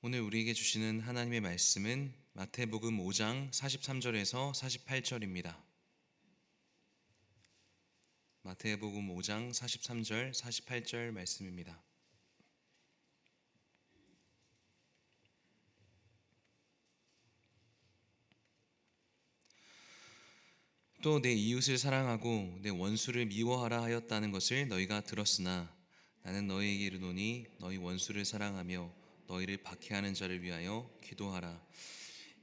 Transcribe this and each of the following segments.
오늘 우리에게 주시는 하나님의 말씀은 마태복음 5장 43절에서 48절입니다. 마태복음 5장 43절, 48절 말씀입니다. 또 내 이웃을 사랑하고 내 원수를 미워하라 하였다는 것을 너희가 들었으나 나는 너희에게 이르노니 너희 원수를 사랑하며 너희를 박해하는 자를 위하여 기도하라.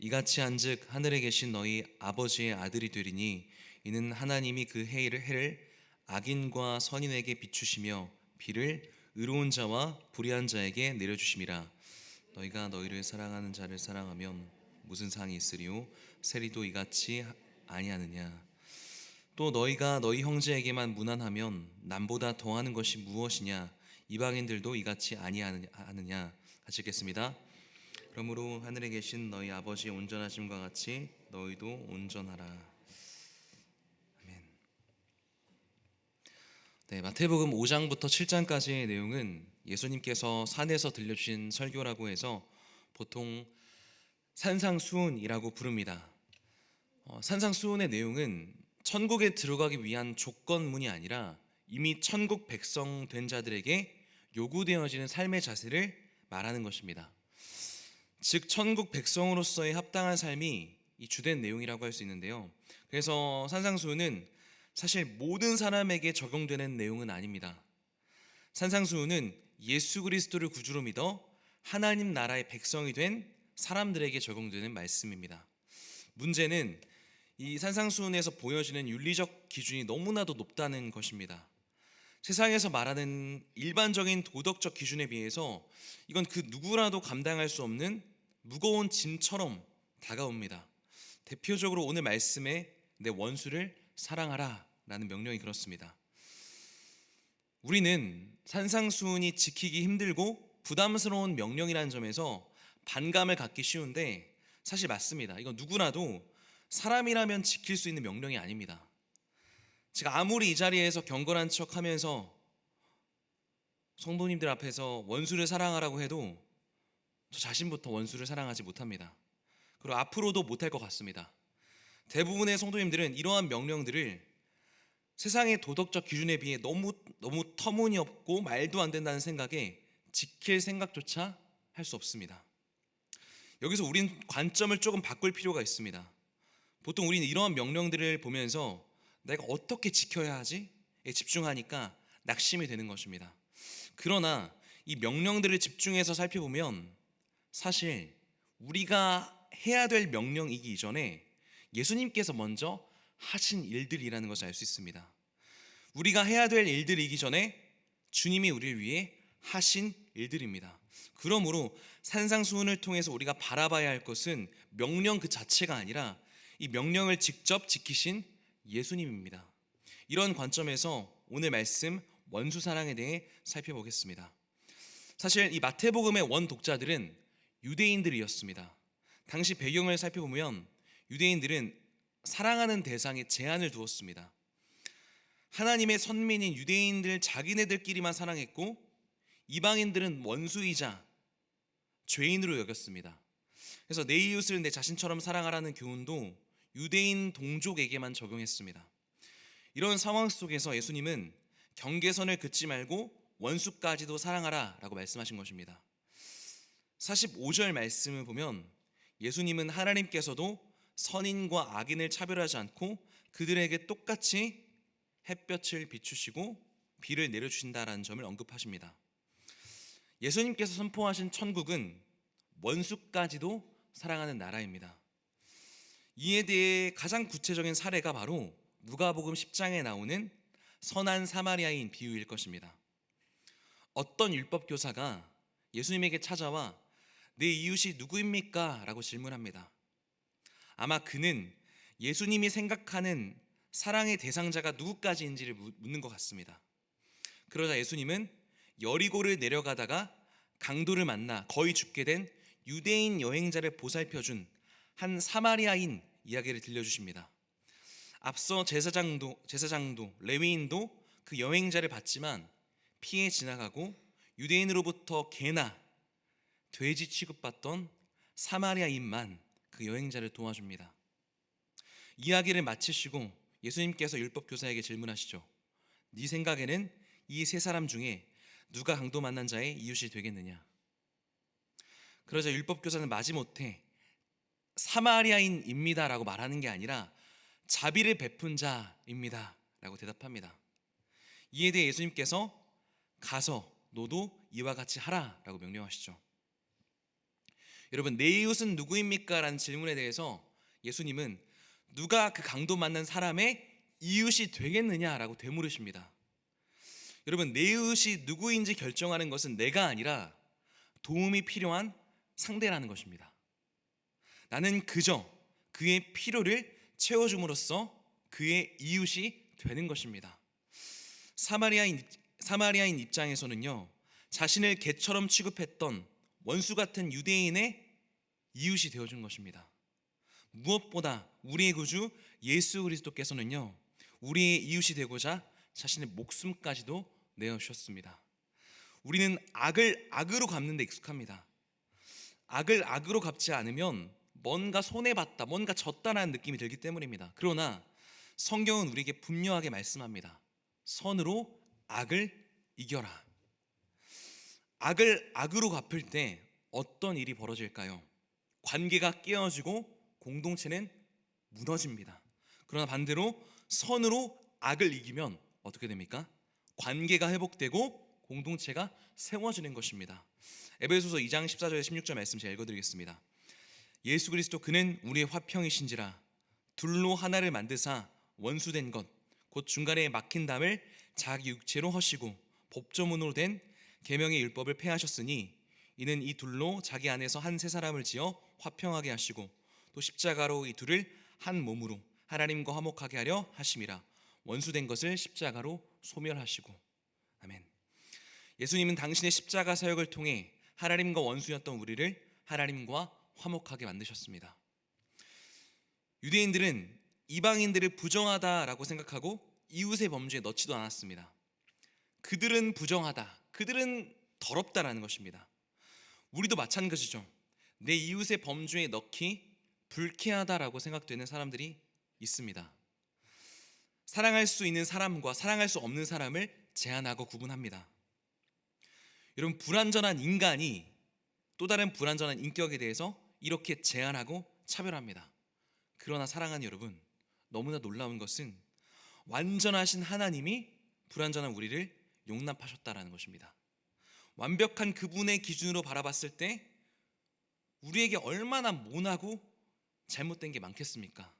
이같이 한즉 하늘에 계신 너희 아버지의 아들이 되리니 이는 하나님이 그 해를 악인과 선인에게 비추시며 비를 의로운 자와 불의한 자에게 내려주심이라. 너희가 너희를 사랑하는 자를 사랑하면 무슨 상이 있으리요? 세리도 이같이 아니하느냐? 또 너희가 너희 형제에게만 무난하면 남보다 더하는 것이 무엇이냐? 이방인들도 이같이 아니하느냐? 같이 읽겠습니다. 그러므로 하늘에 계신 너희 아버지의 온전하심과 같이 너희도 온전하라. 아멘. 네, 마태복음 5장부터 7장까지의 내용은 예수님께서 산에서 들려주신 설교라고 해서 보통 산상수훈이라고 부릅니다. 산상수훈의 내용은 천국에 들어가기 위한 조건문이 아니라 이미 천국 백성 된 자들에게 요구되어지는 삶의 자세를 말하는 것입니다. 즉 천국 백성으로서의 합당한 삶이 이 주된 내용이라고 할 수 있는데요. 그래서 산상수훈은 사실 모든 사람에게 적용되는 내용은 아닙니다. 산상수훈은 예수 그리스도를 구주로 믿어 하나님 나라의 백성이 된 사람들에게 적용되는 말씀입니다. 문제는 이 산상수훈에서 보여지는 윤리적 기준이 너무나도 높다는 것입니다. 세상에서 말하는 일반적인 도덕적 기준에 비해서 이건 그 누구라도 감당할 수 없는 무거운 짐처럼 다가옵니다. 대표적으로 오늘 말씀에 내 원수를 사랑하라 라는 명령이 그렇습니다. 우리는 산상수훈이 지키기 힘들고 부담스러운 명령이라는 점에서 반감을 갖기 쉬운데 사실 맞습니다. 이건 누구라도 사람이라면 지킬 수 있는 명령이 아닙니다. 제가 아무리 이 자리에서 경건한 척하면서 성도님들 앞에서 원수를 사랑하라고 해도 저 자신부터 원수를 사랑하지 못합니다. 그리고 앞으로도 못할 것 같습니다. 대부분의 성도님들은 이러한 명령들을 세상의 도덕적 기준에 비해 너무 터무니없고 말도 안 된다는 생각에 지킬 생각조차 할 수 없습니다. 여기서 우린 관점을 조금 바꿀 필요가 있습니다. 보통 우리는 이러한 명령들을 보면서 내가 어떻게 지켜야 하지? 에 집중하니까 낙심이 되는 것입니다. 그러나 이 명령들을 집중해서 살펴보면 사실 우리가 해야 될 명령이기 이전에 예수님께서 먼저 하신 일들이라는 것을 알 수 있습니다. 우리가 해야 될 일들이기 전에 주님이 우리를 위해 하신 일들입니다. 그러므로 산상수훈을 통해서 우리가 바라봐야 할 것은 명령 그 자체가 아니라 이 명령을 직접 지키신 예수님입니다. 이런 관점에서 오늘 말씀 원수 사랑에 대해 살펴보겠습니다. 사실 이 마태복음의 원 독자들은 유대인들이었습니다. 당시 배경을 살펴보면 유대인들은 사랑하는 대상에 제한을 두었습니다. 하나님의 선민인 유대인들 자기네들끼리만 사랑했고 이방인들은 원수이자 죄인으로 여겼습니다. 그래서 내 이웃을 내 자신처럼 사랑하라는 교훈도 유대인 동족에게만 적용했습니다. 이런 상황 속에서 예수님은 경계선을 긋지 말고 원수까지도 사랑하라 라고 말씀하신 것입니다. 45절 말씀을 보면 예수님은 하나님께서도 선인과 악인을 차별하지 않고 그들에게 똑같이 햇볕을 비추시고 비를 내려주신다라는 점을 언급하십니다. 예수님께서 선포하신 천국은 원수까지도 사랑하는 나라입니다. 이에 대해 가장 구체적인 사례가 바로 누가복음 10장에 나오는 선한 사마리아인 비유일 것입니다. 어떤 율법교사가 예수님에게 찾아와 내 이웃이 누구입니까? 라고 질문합니다. 아마 그는 예수님이 생각하는 사랑의 대상자가 누구까지인지를 묻는 것 같습니다. 그러자 예수님은 여리고를 내려가다가 강도를 만나 거의 죽게 된 유대인 여행자를 보살펴준 한 사마리아인 이야기를 들려주십니다. 앞서 제사장도 레위인도 그 여행자를 봤지만 피해 지나가고 유대인으로부터 개나 돼지 취급받던 사마리아인만 그 여행자를 도와줍니다. 이야기를 마치시고 예수님께서 율법교사에게 질문하시죠. 네 생각에는 이 세 사람 중에 누가 강도 만난 자의 이웃이 되겠느냐? 그러자 율법교사는 마지못해 사마리아인입니다라고 말하는 게 아니라 자비를 베푼 자입니다라고 대답합니다. 이에 대해 예수님께서 가서 너도 이와 같이 하라라고 명령하시죠. 여러분, 내 이웃은 누구입니까? 라는 질문에 대해서 예수님은 누가 그 강도 만난 사람의 이웃이 되겠느냐라고 되물으십니다. 여러분, 내 이웃이 누구인지 결정하는 것은 내가 아니라 도움이 필요한 상대라는 것입니다. 나는 그저 그의 필요를 채워줌으로써 그의 이웃이 되는 것입니다. 사마리아인 입장에서는요, 자신을 개처럼 취급했던 원수 같은 유대인의 이웃이 되어준 것입니다. 무엇보다 우리의 구주 예수 그리스도께서는요, 우리의 이웃이 되고자 자신의 목숨까지도 내어주셨습니다. 우리는 악을 악으로 갚는 데 익숙합니다. 악을 악으로 갚지 않으면 뭔가 손해봤다, 뭔가 졌다라는 느낌이 들기 때문입니다. 그러나 성경은 우리에게 분명하게 말씀합니다. 선으로 악을 이겨라. 악을 악으로 갚을 때 어떤 일이 벌어질까요? 관계가 깨어지고 공동체는 무너집니다. 그러나 반대로 선으로 악을 이기면 어떻게 됩니까? 관계가 회복되고 공동체가 세워지는 것입니다. 에베소서 2장 14절 16절 말씀 제가 읽어드리겠습니다. 예수 그리스도 그는 우리의 화평이신지라 둘로 하나를 만드사 원수된 것 곧 중간에 막힌 담을 자기 육체로 허시고 법조문으로 된 계명의 율법을 폐하셨으니 이는 이 둘로 자기 안에서 한 세 사람을 지어 화평하게 하시고 또 십자가로 이 둘을 한 몸으로 하나님과 화목하게 하려 하심이라. 원수된 것을 십자가로 소멸하시고. 아멘. 예수님은 당신의 십자가 사역을 통해 하나님과 원수였던 우리를 하나님과 화목하게 만드셨습니다. 유대인들은 이방인들을 부정하다라고 생각하고 이웃의 범주에 넣지도 않았습니다. 그들은 부정하다, 그들은 더럽다라는 것입니다. 우리도 마찬가지죠. 내 이웃의 범주에 넣기 불쾌하다라고 생각되는 사람들이 있습니다. 사랑할 수 있는 사람과 사랑할 수 없는 사람을 제한하고 구분합니다. 여러분, 불완전한 인간이 또 다른 불완전한 인격에 대해서 이렇게 제한하고 차별합니다. 그러나 사랑하는 여러분, 너무나 놀라운 것은 완전하신 하나님이 불완전한 우리를 용납하셨다라는 것입니다. 완벽한 그분의 기준으로 바라봤을 때 우리에게 얼마나 모나고 잘못된 게 많겠습니까?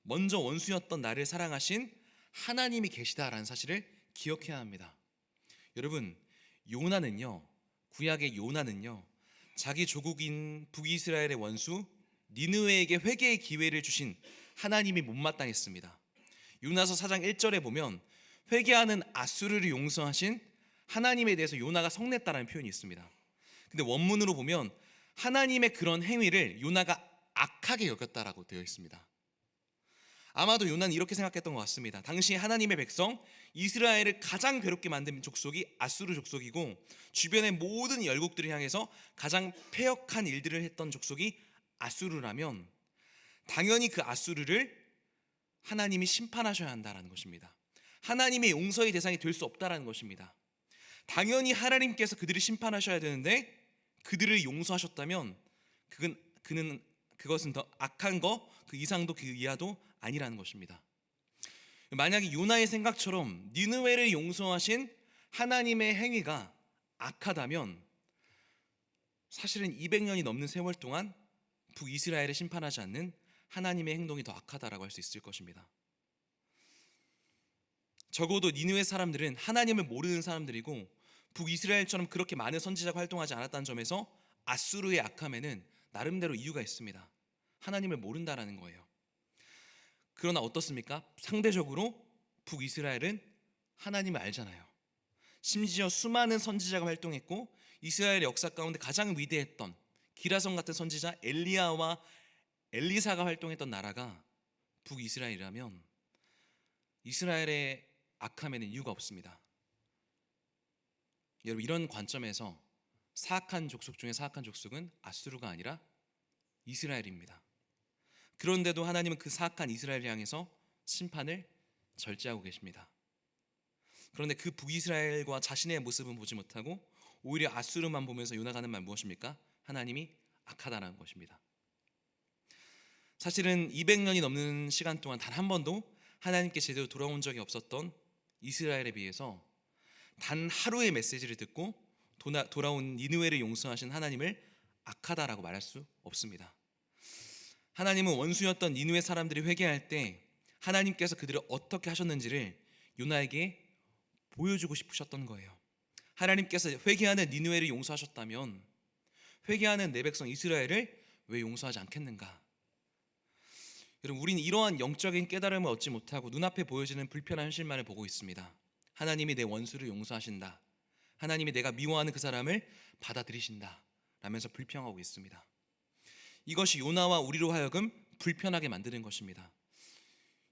먼저 원수였던 나를 사랑하신 하나님이 계시다라는 사실을 기억해야 합니다. 여러분, 요나는요, 구약의 요나는요, 자기 조국인 북이스라엘의 원수 니느웨에게 회개의 기회를 주신 하나님이 못마땅했습니다. 요나서 4장 1절에 보면 회개하는 아수르를 용서하신 하나님에 대해서 요나가 성냈다라는 표현이 있습니다. 근데 원문으로 보면 하나님의 그런 행위를 요나가 악하게 여겼다라고 되어 있습니다. 아마도 요나는 이렇게 생각했던 것 같습니다. 당시 하나님의 백성 이스라엘을 가장 괴롭게 만든 족속이 아수르 족속이고 주변의 모든 열국들을 향해서 가장 패역한 일들을 했던 족속이 아수르라면 당연히 그 아수르를 하나님이 심판하셔야 한다는 것입니다. 하나님의 용서의 대상이 될 수 없다는 것입니다. 당연히 하나님께서 그들을 심판하셔야 되는데 그들을 용서하셨다면 그것은 더 악한 거 그 이상도 그 이하도 아니라는 것입니다. 만약에 요나의 생각처럼 니느웨를 용서하신 하나님의 행위가 악하다면 사실은 200년이 넘는 세월 동안 북이스라엘을 심판하지 않는 하나님의 행동이 더 악하다라고 할 수 있을 것입니다. 적어도 니느웨 사람들은 하나님을 모르는 사람들이고 북이스라엘처럼 그렇게 많은 선지자가 활동하지 않았다는 점에서 아수르의 악함에는 나름대로 이유가 있습니다. 하나님을 모른다라는 거예요. 그러나 어떻습니까? 상대적으로 북이스라엘은 하나님을 알잖아요. 심지어 수많은 선지자가 활동했고 이스라엘의 역사 가운데 가장 위대했던 기라성 같은 선지자 엘리야와 엘리사가 활동했던 나라가 북이스라엘이라면 이스라엘의 악함에는 이유가 없습니다. 여러분, 이런 관점에서 사악한 족속 중에 사악한 족속은 아수르가 아니라 이스라엘입니다. 그런데도 하나님은 그 사악한 이스라엘을 향해서 심판을 절제하고 계십니다. 그런데 그 북이스라엘과 자신의 모습은 보지 못하고 오히려 아수르만 보면서 요나가 하는 말 무엇입니까? 하나님이 악하다는 것입니다. 사실은 200년이 넘는 시간 동안 단 한 번도 하나님께 제대로 돌아온 적이 없었던 이스라엘에 비해서 단 하루의 메시지를 듣고 돌아온 니느웨를 용서하신 하나님을 악하다라고 말할 수 없습니다. 하나님은 원수였던 니느웨 사람들이 회개할 때 하나님께서 그들을 어떻게 하셨는지를 요나에게 보여주고 싶으셨던 거예요. 하나님께서 회개하는 니느웨를 용서하셨다면 회개하는 내 백성 이스라엘을 왜 용서하지 않겠는가? 여러분, 우리는 이러한 영적인 깨달음을 얻지 못하고 눈앞에 보여지는 불편한 현실만을 보고 있습니다. 하나님이 내 원수를 용서하신다, 하나님이 내가 미워하는 그 사람을 받아들이신다 라면서 불평하고 있습니다. 이것이 요나와 우리로 하여금 불편하게 만드는 것입니다.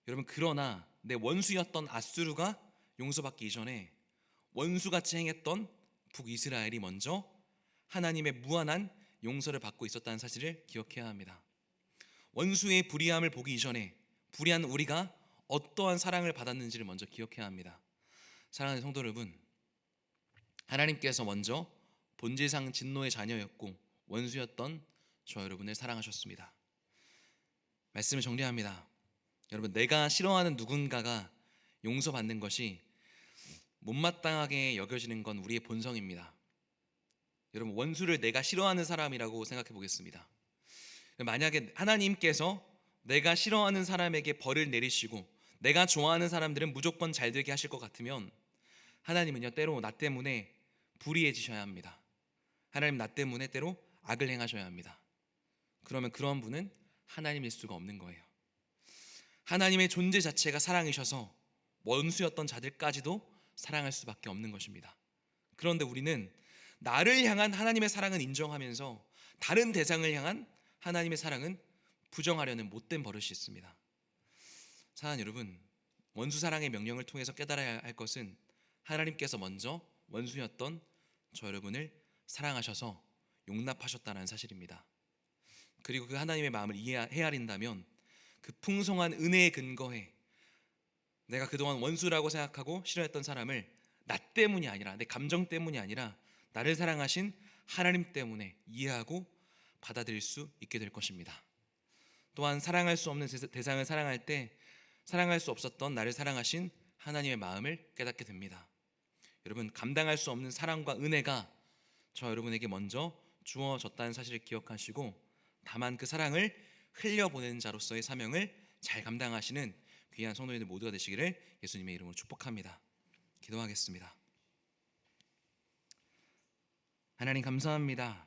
여러분, 그러나 내 원수였던 아수르가 용서받기 이전에 원수같이 행했던 북이스라엘이 먼저 하나님의 무한한 용서를 받고 있었다는 사실을 기억해야 합니다. 원수의 불의함을 보기 이전에 불의한 우리가 어떠한 사랑을 받았는지를 먼저 기억해야 합니다. 사랑하는 성도 여러분, 하나님께서 먼저 본질상 진노의 자녀였고 원수였던 저 여러분을 사랑하셨습니다. 말씀을 정리합니다. 여러분, 내가 싫어하는 누군가가 용서받는 것이 못마땅하게 여겨지는 건 우리의 본성입니다. 여러분, 원수를 내가 싫어하는 사람이라고 생각해 보겠습니다. 만약에 하나님께서 내가 싫어하는 사람에게 벌을 내리시고 내가 좋아하는 사람들은 무조건 잘 되게 하실 것 같으면 하나님은요, 때로 나 때문에 불의해지셔야 합니다. 하나님, 나 때문에 때로 악을 행하셔야 합니다. 그러면 그런 분은 하나님일 수가 없는 거예요. 하나님의 존재 자체가 사랑이셔서 원수였던 자들까지도 사랑할 수밖에 없는 것입니다. 그런데 우리는 나를 향한 하나님의 사랑은 인정하면서 다른 대상을 향한 하나님의 사랑은 부정하려는 못된 버릇이 있습니다. 사랑하는 여러분, 원수 사랑의 명령을 통해서 깨달아야 할 것은 하나님께서 먼저 원수였던 저 여러분을 사랑하셔서 용납하셨다는 사실입니다. 그리고 그 하나님의 마음을 헤아린다면 그 풍성한 은혜에 근거해 내가 그동안 원수라고 생각하고 싫어했던 사람을 나 때문이 아니라 내 감정 때문이 아니라 나를 사랑하신 하나님 때문에 이해하고 받아들일 수 있게 될 것입니다. 또한 사랑할 수 없는 대상을 사랑할 때 사랑할 수 없었던 나를 사랑하신 하나님의 마음을 깨닫게 됩니다. 여러분, 감당할 수 없는 사랑과 은혜가 저 여러분에게 먼저 주어졌다는 사실을 기억하시고 다만 그 사랑을 흘려보내는 자로서의 사명을 잘 감당하시는 귀한 성도님들 모두가 되시기를 예수님의 이름으로 축복합니다. 기도하겠습니다. 하나님, 감사합니다.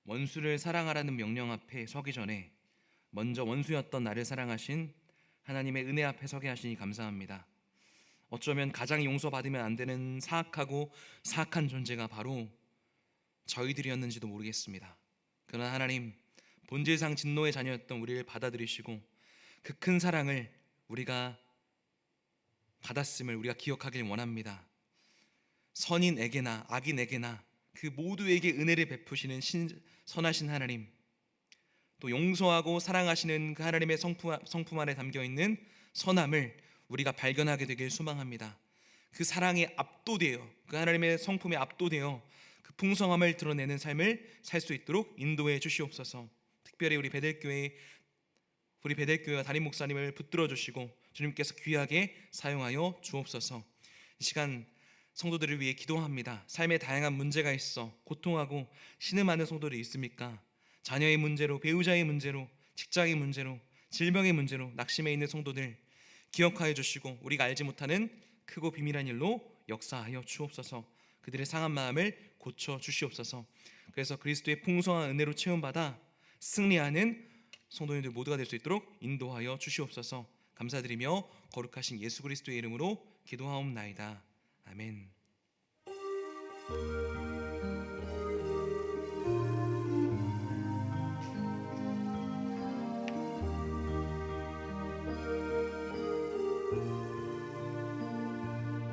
원수를 사랑하라는 명령 앞에 서기 전에 먼저 원수였던 나를 사랑하신 하나님의 은혜 앞에 서게 하시니 감사합니다. 어쩌면 가장 용서받으면 안 되는 사악하고 사악한 존재가 바로 저희들이었는지도 모르겠습니다. 그러나 하나님, 본질상 진노의 자녀였던 우리를 받아들이시고 그 큰 사랑을 우리가 받았음을 우리가 기억하길 원합니다. 선인에게나 악인에게나 그 모두에게 은혜를 베푸시는 선하신 하나님, 또 용서하고 사랑하시는 그 하나님의 성품 안에 담겨있는 선함을 우리가 발견하게 되길 소망합니다. 그 사랑에 압도되어 그 하나님의 성품에 압도되어 그 풍성함을 드러내는 삶을 살 수 있도록 인도해 주시옵소서. 특별히 우리 베델교회와 담임 목사님을 붙들어 주시고 주님께서 귀하게 사용하여 주옵소서. 이 시간 성도들을 위해 기도합니다. 삶에 다양한 문제가 있어 고통하고 신음하는 성도들이 있습니까? 자녀의 문제로, 배우자의 문제로, 직장의 문제로, 질병의 문제로 낙심해 있는 성도들 기억하여 주시고 우리가 알지 못하는 크고 비밀한 일로 역사하여 주옵소서. 그들의 상한 마음을 고쳐 주시옵소서. 그래서 그리스도의 풍성한 은혜로 체험받아 승리하는 성도님들 모두가 될 수 있도록 인도하여 주시옵소서. 감사드리며 거룩하신 예수 그리스도의 이름으로 기도하옵나이다. 아멘.